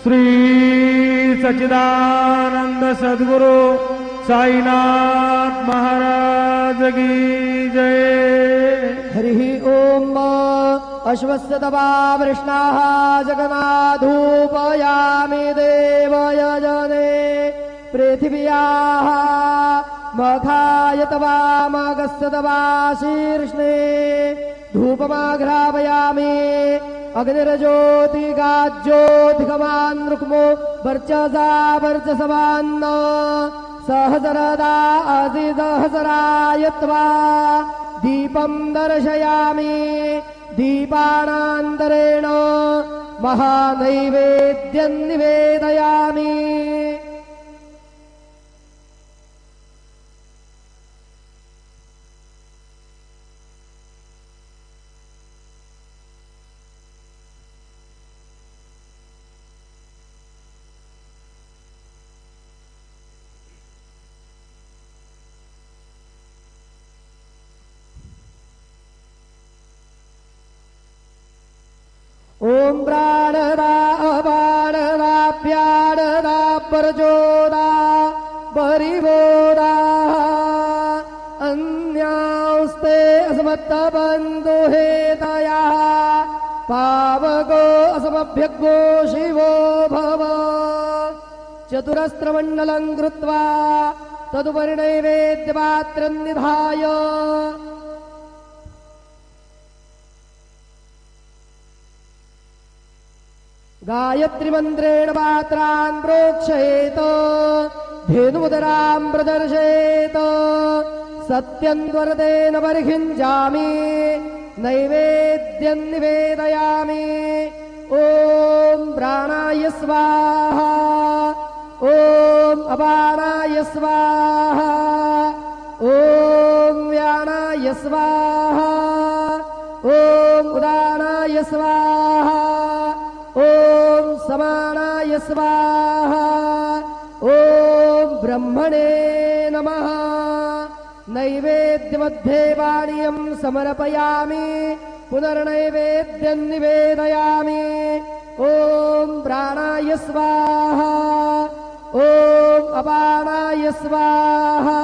श्री सच्चिदानंद सद्गुरु साईनाथ महाराज की जय। हरि ओम। अश्वत्थतपा वृष्णाः जगन्नाथोपयामि देवयजने पृथिव्याः मखाय तवामगस्य तवा शीर्ष्णे धूपमाघ्रापयामि अग्निर्ज्योतिगाज्योतिगमान् रुक्मो वर्चसा वर्चसवान्न सहस्रदा असिसहस्रायत्वा दीपं दर्शयामि दीपानान्तरेण महानैवेद्यं निवेदयामि। ओम प्राणदा अपाणदा प्याणदा परजोदा परिवोदा अन्यास्ते असमत्तबन्धु हेतया पावको असमभ्यग्गो शिवो भव। चतुरस्त्रमण्डलं कृत्वा तदुपरि नैवेद्यपात्रं निधाय गायत्री मंत्रेण पात्रान् प्रोक्षयेत धेनुमुदरां प्रदर्शयेत सत्यं वरदेन परिहिञ्जामि नैवेद्यं निवेदयामि। ओम प्राणाय स्वाहा ओम अपानाय स्वाहा ओम व्यानाय स्वाहा ओम उदानाय स्वाहा ओम समानाय स्वाहा ओम ब्रह्मणे नमः। नैवेद्यमध्ये पानीयं समर्पयामि पुनर्नैवेद्यं निवेदयामि। ओम प्राणाय स्वाहा ओम अपानाय स्वाहा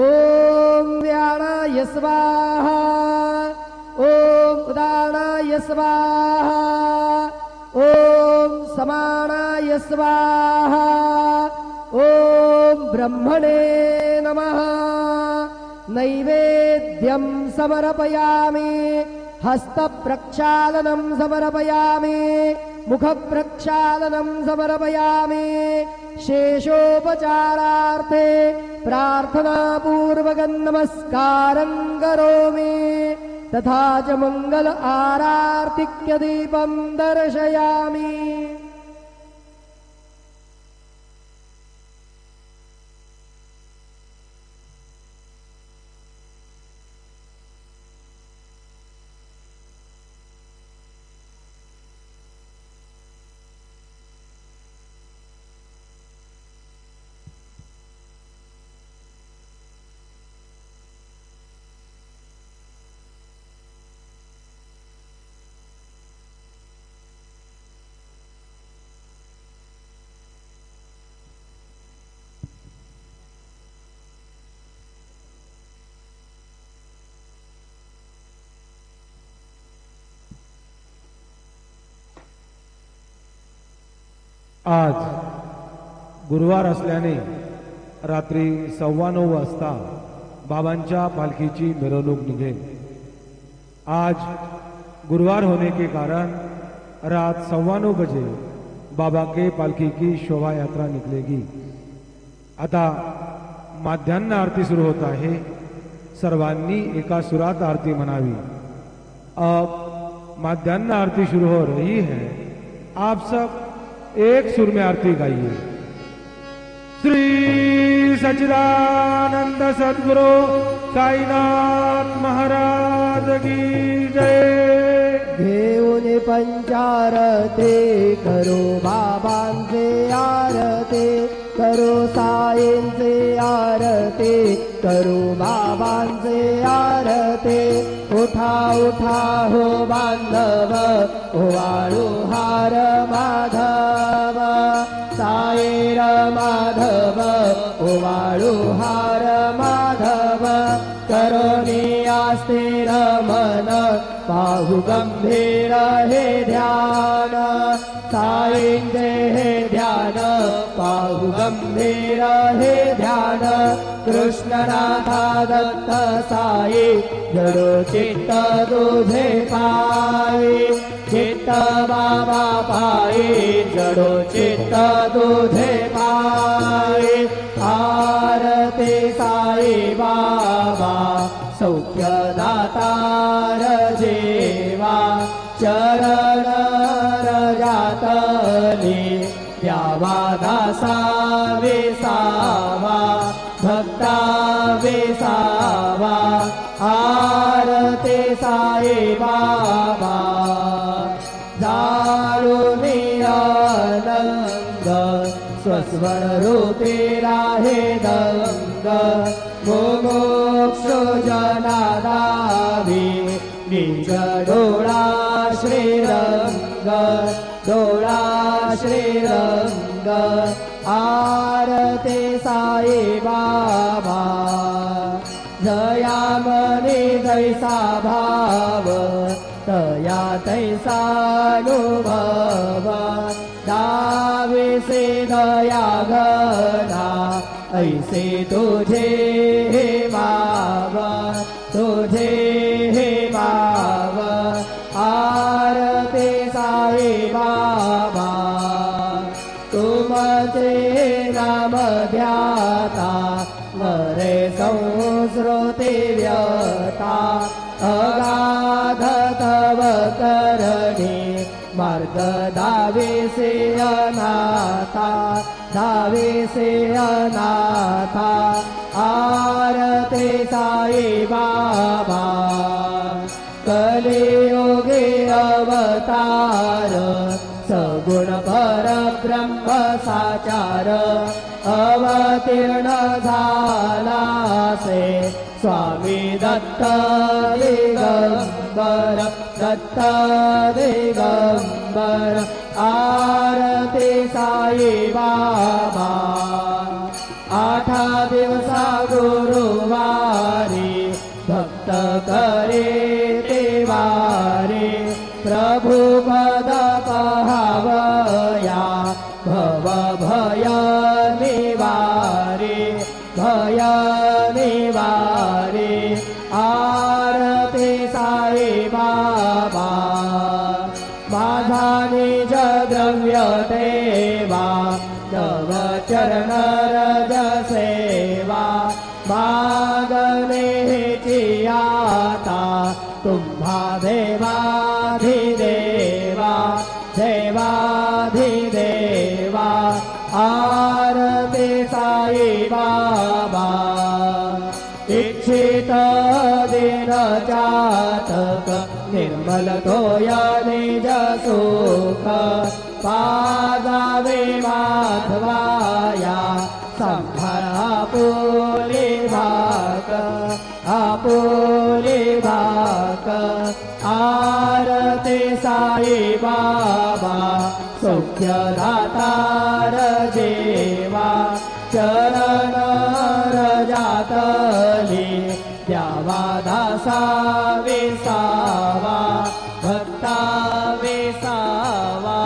ओम व्यानाय स्वाहा ओम उदानाय स्वाहा ओम समानाय स्वाहा ओम ब्रह्मणे नमः। नैवेद्यं समर्पयामि हस्तप्रक्षालनं समर्पयामि मुखप्रक्षालनं समर्पयामि शेषोपचारार्थे प्रार्थनापूर्वकं नमस्कारं करोमि तथा च मंगल आरार्तिक्य दीपं दर्शयामि। आज गुरुवार असल्याने रात्री 9:15 वाजता बाबांच्या पालखीची मिरवणूक निघेल। आज गुरुवार होने के कारण रात 9:15 बजे बाबा के पालखी की शोभा यात्रा निकलेगी। आता माध्यान्ह आरती सुरू होत आहे। सर्वांनी एका सुरात आरती म्हणावी। अब माध्यान्ह आरती शुरू हो रही है। आप सब एक सुर में आरती गाइए। श्री सच्चिदानंद सद्गुरु साईनाथ महाराज की जय। घेऊन पंचारती करो बाबांचे आरती करो साईंचे आरती करो बाबांचे आरती। उठा उठा हो बांधव ओवाळू हार माधव वाळुहार माधव करोनी आस्ते रमन पाहु गंभीर हे ध्यान साईंचे हे ध्यान पाहु गंभीर हे ध्यान कृष्णनाथा दत्त साई जडो चित्त तुझे पायी चित्त बाबा पायी जडो चित्त तुझे पायी आरती साई बाबा सौख्यदातार जेवा चरण रजातली द्यावा दासा विसावा भक्ता विसावा आरती साई बाबा जाळून अनंग स्वस्वर रूपे राहे दंग मोक्षो जनादावी निज डोळा श्रीरंग डोळा श्रीरंग आरती साई बाबा जया मनी जैसा भाव तया तैसा अनुभव दाविसे दया घना ऐसे तुझे हे माव तुझे हे माव आरती साई बाबा तुमचे नाम ध्याता मरे संस्कृती व्यता अगाध तव करणी मार्ग दाविसे अनाथा दाविसे अनाथा आरती साई बाबा कलियुगे अवतार सगुण परब्रह्म साचार अवतीर्ण झालासे स्वामी दत्त दिगंबर दत्त दिगंबर आरती साई बाबा आठा दिवसा गुरुवारी भक्त करे ते वारे प्रभु पद पहावया भव भय निवारे भय निवारे आरती साई बाबा माझा निज द्रव्य देवा नव चरण रज सेवा मागणे चियाता तुम्हा देवाधिदेवा देवाधिदेवा आरती साई बाबा इच्छित दिन जातक निर्मल तोय निज सुख पाजावे माधवाया संभाळ आपुले भाक आपुले भाक आरती साई बाबा सौख्यदातार जेवा चरण रजातली द्यावा दासा विसावा भक्ता विसावा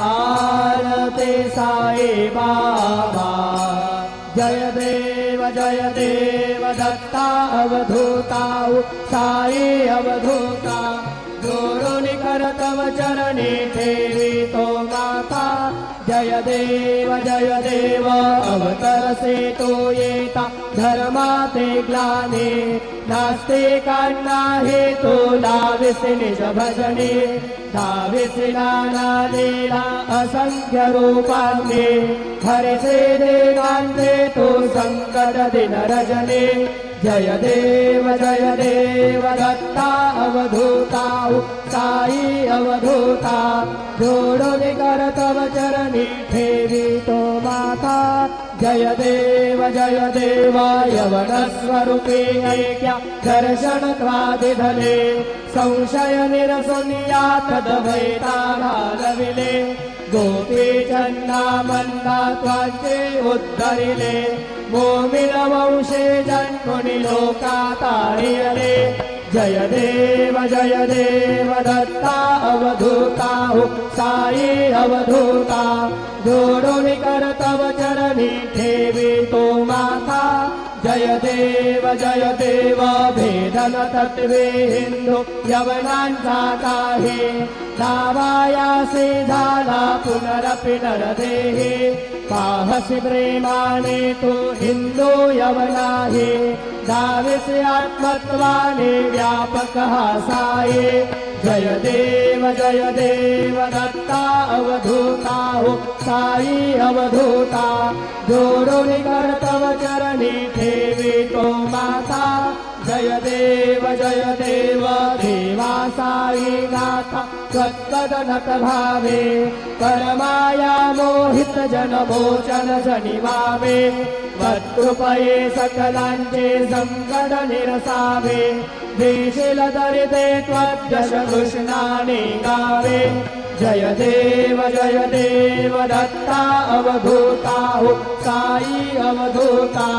आरती साई बाबा जय देव दत्ता अवधूता साई अवधूता जोडून करतव चरणी ठेवी तो माता जय देव अवतरसे तो येता धर्माते ग्लाने नास्तिकांना हे तो लाविस निज भजने धाविस नाना लीला असंख्य रूपांनी हरिसे देवांते तो संकट दिन रजने जय देव दत्ता अवधूता साई अवधूता जोडून करतव चरणी ठेवी तो माता जय देव यवन स्वरूपी ऐक्या दर्शन त्वादिधले संशय निरसुनिया तद्वैता घालविले गोपीचन्दामन्दा त्वाचे उद्धरिले मोमिनवंशे जन्मुनि लोका तारियले जय देव दत्ता अवधूता हो साई अवधूता जोडोनि कर तव चरणी ठेवी तो माता जय देव भेदन तत्वे हिंदू यवनांचा काही दावायासे झाला पुनरपि नरदेहे पाहसि प्रेमाने तू हिंदू यवनाहे दाविसि आत्मत्वाने व्यापक हासाये जय देव दत्ता अवधूता हो साई अवधूता जोडोनि कर तव चरणी ठेवी तो माता जय देव देवा साई नाथा त्वत्पदनत भावे परमाया मोहित जन मोचन जनिवावे त्वत्कृपये सकलांचे संकट निरसावे देशील दरिद्रे त्वद्यश कृष्णाने गावे जय देव दत्ता अवधूता हो साई अवधूता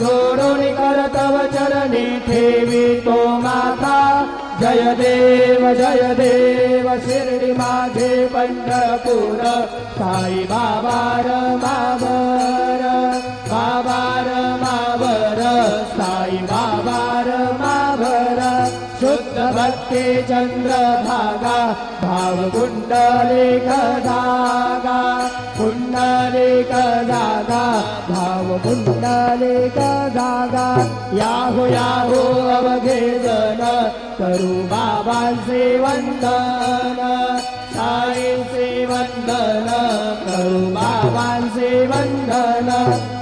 जोडोनि कर तव चरणी ठेवी तो माता जय देव शिर्डी माझे पंढरपूर साई बाबार मावर साई बाबार मावर शुद्ध भक्ती चंद्रभागा भाव कुंडलिक धागा भाव कुंडलिक धागा याहो अवघे जन करू बाबांचे वंदन साईंचे वंदन करू बाबांचे वंदन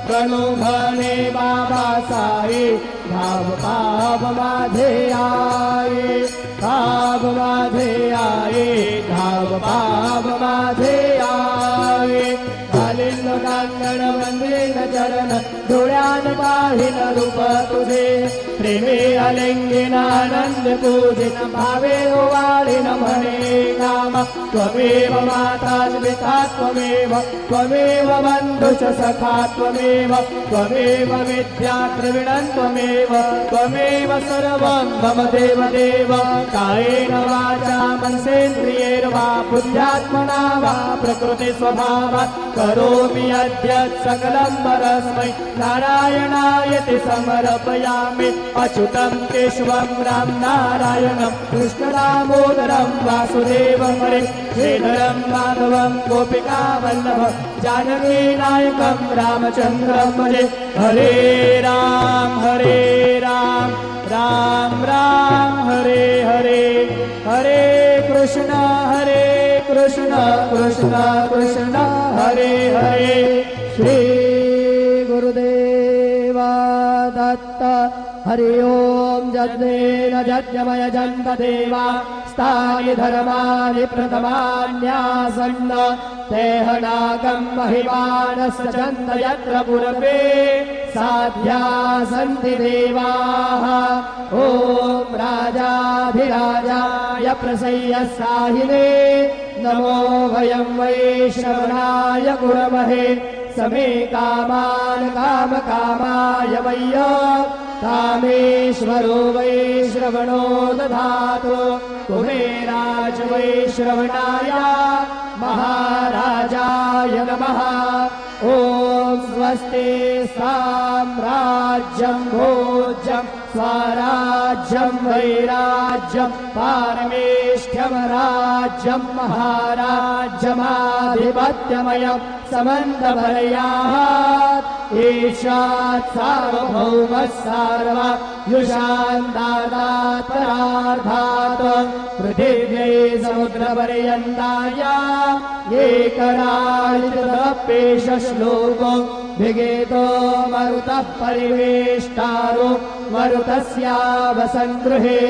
प्रणो म्हणे बाबा साई भाव पाप माझे आये भाव पाप माझे आये कालिंद कांगण वंदेन चरण डोळ्यान पाहिन रूप तुझे प्रेमे अलिंगिन आनंद पूजिन भावे ओवाळिन म्हणे नाम त्वमेव माता पिता त्वमेव बंधुश्च सखा त्वमेव विद्या द्रविणं त्वमेव सर्वं मम देव कायेन वाचा मनसेन्द्रियैर्वा बुद्ध्यात्मना वा प्रकृति स्वभावात् करोमि अद्य सकलं परस्मै नारायणायति समर्पयामि अच्युतं केशवं राम नारायणं कृष्णदामोदरं वासुदेवं हरे श्रीधरं माधवं गोपिका वल्लभं जानकी नायकं रामचन्द्रं भजे हरे राम राम राम हरे हरे हरे कृष्ण कृष्ण कृष्ण हरे हरे श्री गुरुदेवा दत्त हरि ओम जज्ञेन जज्ञमय जन्तदेवा स्थानि धर्माणि प्रथमान्यासन्न तेहनागं महिमानस्य चन्द यत्र पूर्वे साध्या सन्ति देवाः ॐ राजाधिराजाय प्रसय्य साहिने नमो वयं वैश्रवणाय कुर्महे समे कामान् कामकामाय वय्य कामेश्वरो वैश्रवणो दधातु कुबेराज वैश्रवणाय महाराजाय नमः ॐ स्वस्ति साम्राज्यं भोज्यं स्वराज्यं वैराज्यं पारमेष्ठ्यं राज्यं महाराज्यमाधिपत्यमयं समन्तभरयात् ईशात् सार्वभौमः सार्वयुषान्तादात् परार्धात् पृथिव्यै समुद्रपर्यन्ताय एकराजितपेश श्लोको विगेतो मरुतः परिवेष्टारो मरुतस्यावसङ्गृहे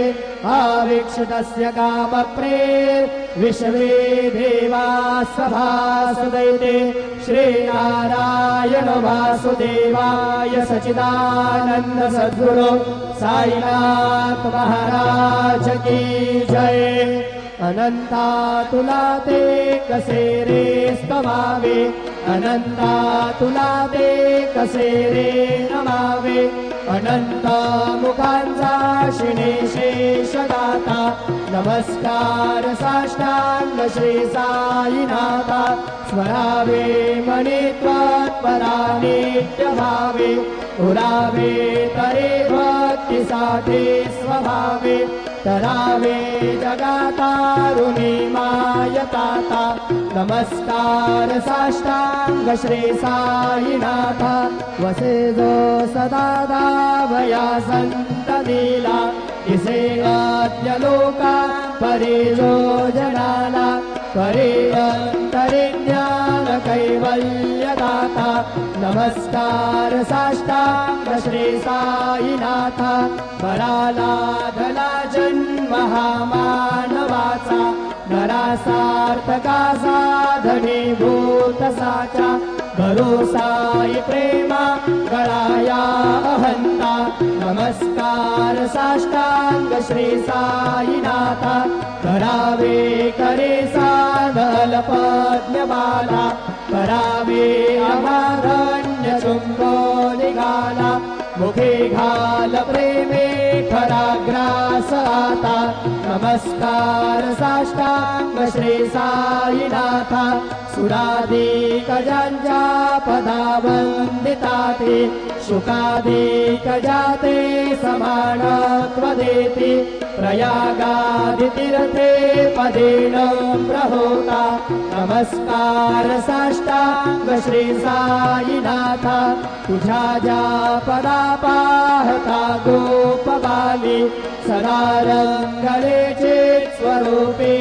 आवीक्षितस्य कामप्रेर विश्वे देवा सभासुदैते श्रीनारायण वासुदेवाय सच्चिदानन्द सद्गुरु साईनाथ महाराज की जय। अनंता तुला ते कसे रे स्तवावे अनंता तुला ते कसे रे नमावे अनंत मुखांचा शिणे शेषदाता नमस्कार साष्टांग श्री साईनाथा स्मरावे मनी त्वत्परा नित्य भावे उरावे तरे भक्तीसाठी स्वभावे तरावे जगातारुणी मायताता नमस्कार साष्टांग श्री साईनाथा वसे जो सदा दावया संत दिला इसे आद्य लोका परे जो जनाला परे अंतरे ज्ञान कैवल्य दाता नमस्कार साष्टांग श्री साईनाथा बराला धला जन्म हा मानवाचा नरासार्थका साधनीभूत साचा भरोसाई प्रेमा गळाया अहंता नमस्कार साष्टांग श्री साईनाथा करावे करे साधल पद्मबाला करावे अमाधन्य चुंबो निघाला मुखे घाल प्रेमे खरा ग्रास आता नमस्कार साष्टांग श्री साईनाथा सुराधिक ज्यांच्या पदा वंदिता ते शुकाधिक जाते समानत्व देते प्रयागादि तीर्थे पदेन प्रहोता नमस्कार साष्टांग श्री साईनाथा तुझ्या ज्या पदा पाहता गोपबाली सदा रंगलेचे स्वरूपे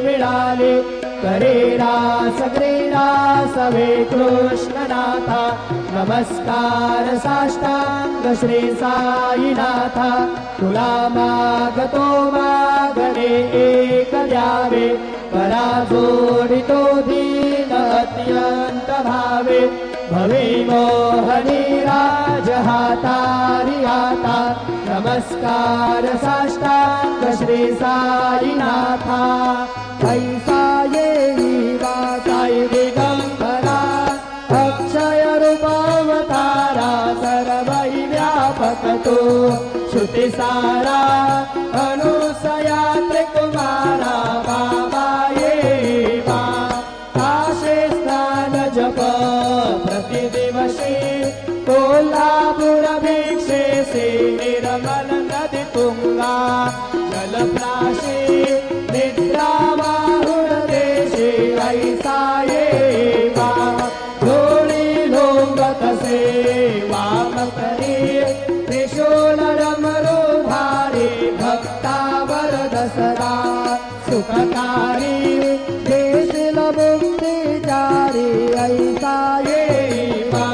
मिळाले करे रास क्रीडास वे कृष्णनाथा नमस्कार साष्टांग श्री साईनाथा तुला मागतो मागणे एक द्यावे परा जोडितो दीन अत्यंत भावे भवे मोहनी राज हातारी आता नमस्कार साष्टांग श्री साईनाथा ऐसा येई वासाई दिगंबरा अक्षय रूपावतारा सर्वहि व्यापक तो श्रुती सारा अनुसया त्रिकुमारा बाबा ये बा काशे स्नान जप प्रतिदिवशी कोल्हापुर भिक्षे से निर्मल नदी तुंगा जलप्राशी निद्रा माहुर देशे ऐसा ये बा दोणी लोंगत से वाम करी त्रिशूल रमरो धारे भक्तावर दसरा सुखकारी देशील मुक्ती जारी ऐसा ये बा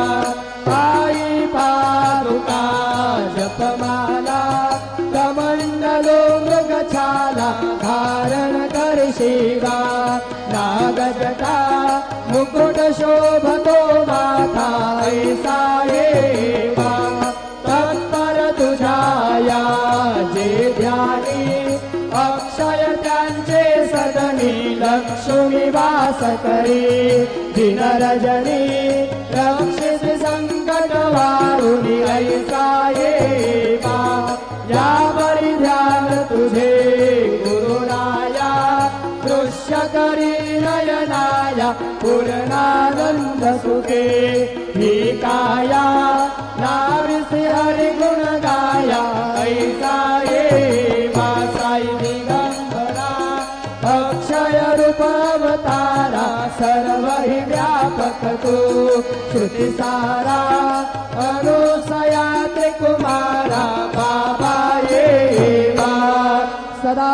पायी पादुका जपमाला कमंडलो मृगछाला धारण कर शिवा नागजटा मुकुट शोभतो माथा ऐसा ये बा तत्पर तुझाया जे ध्यानी अक्षय त्यांचे सदनी लक्ष्मी वास करे दिन रजनी रक्षित संकट वारुणी ऐसा ये बा यावरी ध्यान तुझे गुरुराया दृश्य करी नयनाया पूर्णानंद सुखे ही काया नाविसी हरि गुण गाया ऐसा ये बा साई दिगंबरा अक्षय रूप अवतारा सर्व हि व्यापक तू श्रुती सारा अनुसया त्रिकुमारा बाबा ये बा सदा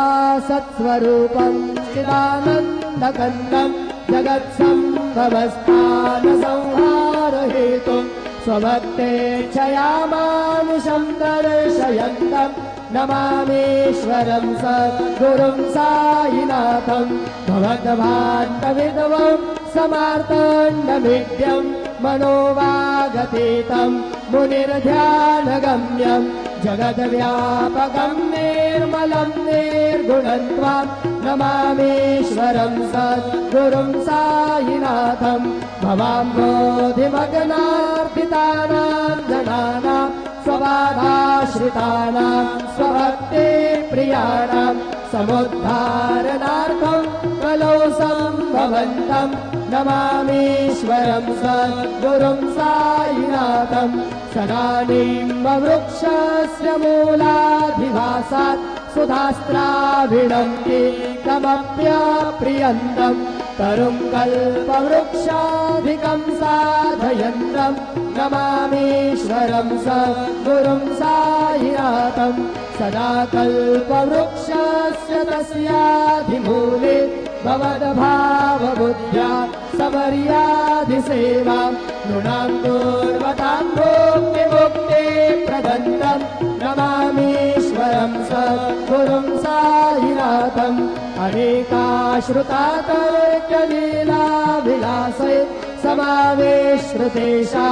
सत्स्वरूपं चिदानन्दकन्दं जगत्सम्भवस्थान संहार हेतुं स्वभक्तेच्छया मानुषं दर्शयन्तं नमामीश्वरं सद्गुरुं साईनाथं भवद्भान्तविद्वं समार्तण्डमिड्यं मनोवागतीतं मुनिर्ध्यानगम्यं जगद्व्यापकं निर्मलं निर्गुणं त्वां नमामीश्वरं सद्गुरुं साईनाथं भवाम्बोधिमग्नार्पितानां जनानां स्वबाधाश्रितानां स्वभक्तिप्रियाणां समुद्धारणार्थं कलौ सम्भवन्तं नमामीश्वरं सद्गुरुं साईनाथं सदानिम्बवृक्षस्य मूलाधिवासात् सुधास्त्राभिडम्बि तमप्यप्रियन्तं तरुं कल्पवृक्षाधिकं साधयन्तं नमामीश्वरं सद्गुरुं साईनाथं सदा कल्पवृक्षस्य तस्याधिमूले भवद्भावबुद्ध्या समर्याधिसेवां नृणां दुर्मतां भोक्तिमुक्ति प्रदन्तं नमामीश्वरं सद्गुरुं साईनाथम् अनेकाश्रुतातर्क्यलीलाविलासे समावेश्रुतेषा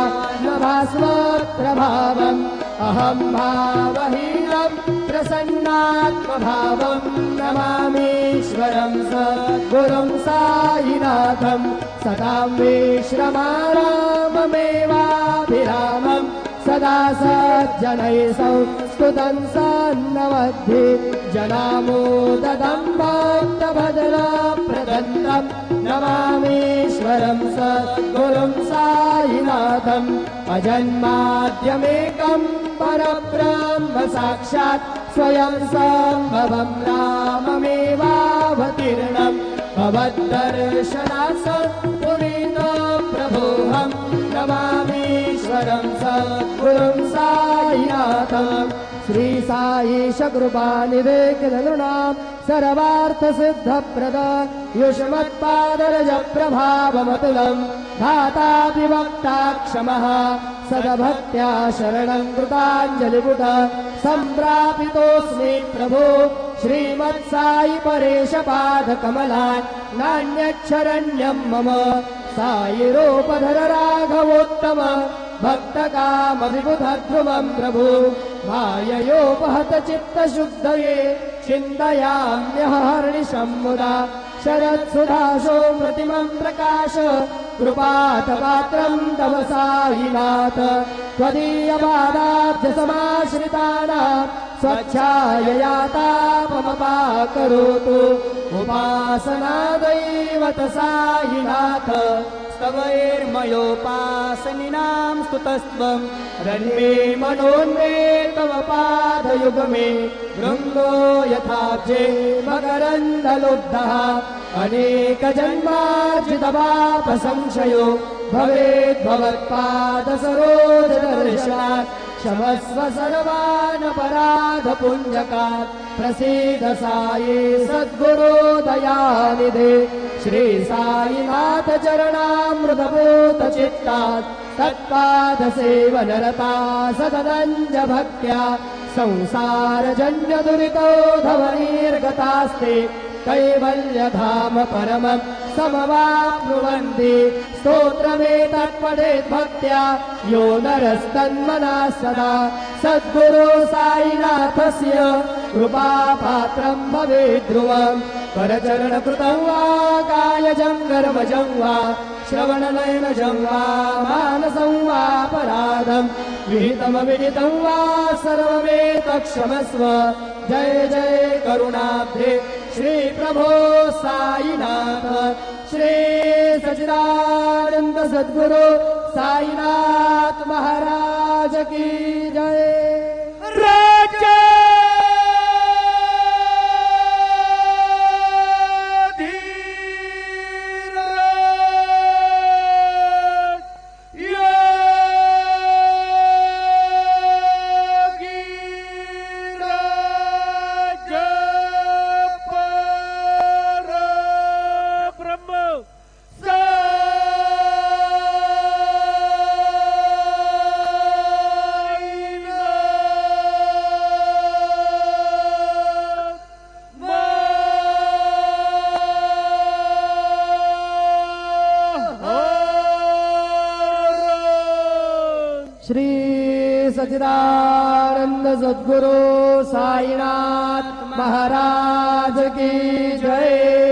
नभास्वप्रभावम् अहं भावहीनं प्रसन्नात्मभावं नमामीश्वरं सद्गुरुं साईनाथं सदां विश्रमाराममेवाभिरामं सदा सज्जनैः संस्तुतं सन्नवद्धि जनामोददं भक्तभद्रप्रदन्तं नमामीश्वरं सद्गुरुं साईनाथम् अजन्माद्यमेकं परब्रह्म साक्षात् स्वयं सम्भवं राममेवावतीर्णं भवद्दर्शनात् पुनीतं प्रभोऽहं नमामीश्वरं सद्गुरुं साईनाथम् श्री साईश कृपानिधे नृणां सर्वार्थसिद्धप्रद युष्मत्पादरज प्रभावमतुलं धाताभिवक्ता क्षमः सदभक्त्या शरणं कृताञ्जलिपुट सम्प्रापितोऽस्मि प्रभो श्रीमत्साई परेश पादकमलान् नान्यच्छरण्यं मम साईरूपधर राघवोत्तम भक्तकामभिबुधध्रुवं प्रभु माययोपहत चित्तशुद्धये चिन्तयाम्यहर्निशं मुदा शरत्सुधाशोऽमृतिमं प्रकाश कृपातपात्रं तव साईनाथ त्वदीयपादाब्जसमाश्रितानां स्वच्छायया तापमपाकरोतु उपासनादैवत साईनाथ स्तवैर्मयोपासनिनां स्तुतस्त्वं रन्मे मनोन्मे तव पादयुगमे भृङ्गो यथाब्जे मकरन्दलुब्धः अनेकजन्मार्जितपापसंशयो भवेद्भवत्पादसरोजदर्शनात् क्षमस्व सर्वानपराधपुञ्जकात् प्रसीद साई सद्गुरो दयानिधे श्री साईनाथ चरणामृतपूत चित्तात् तत्पादसेवनरता सदनञ्ज भक्त्या संसारजन्यदुरितो धवनीर्गतास्ते कैवल्यधाम परमं समवाप्नुवन्ति स्तोत्रमेतत्पठेत् भक्त्या यो नरस्तन्मनः सदा सद्गुरो साईनाथस्य कृपापात्रं भवेत् ध्रुवम् करचरणकृतं वा कायजं कर्मजं वा श्रवणनयनजं वा मानसं वा पराधं विहितमविहितं वा सर्वमेतत्क्षमस्व जय जय करुणाब्धे श्री प्रभो साईनाथ श्री सच्चिदानंद सद्गुरु साईनाथ महाराज की जय। राजा श्री सच्चिदानंद सद्गुरु साईनाथ महाराज की जय।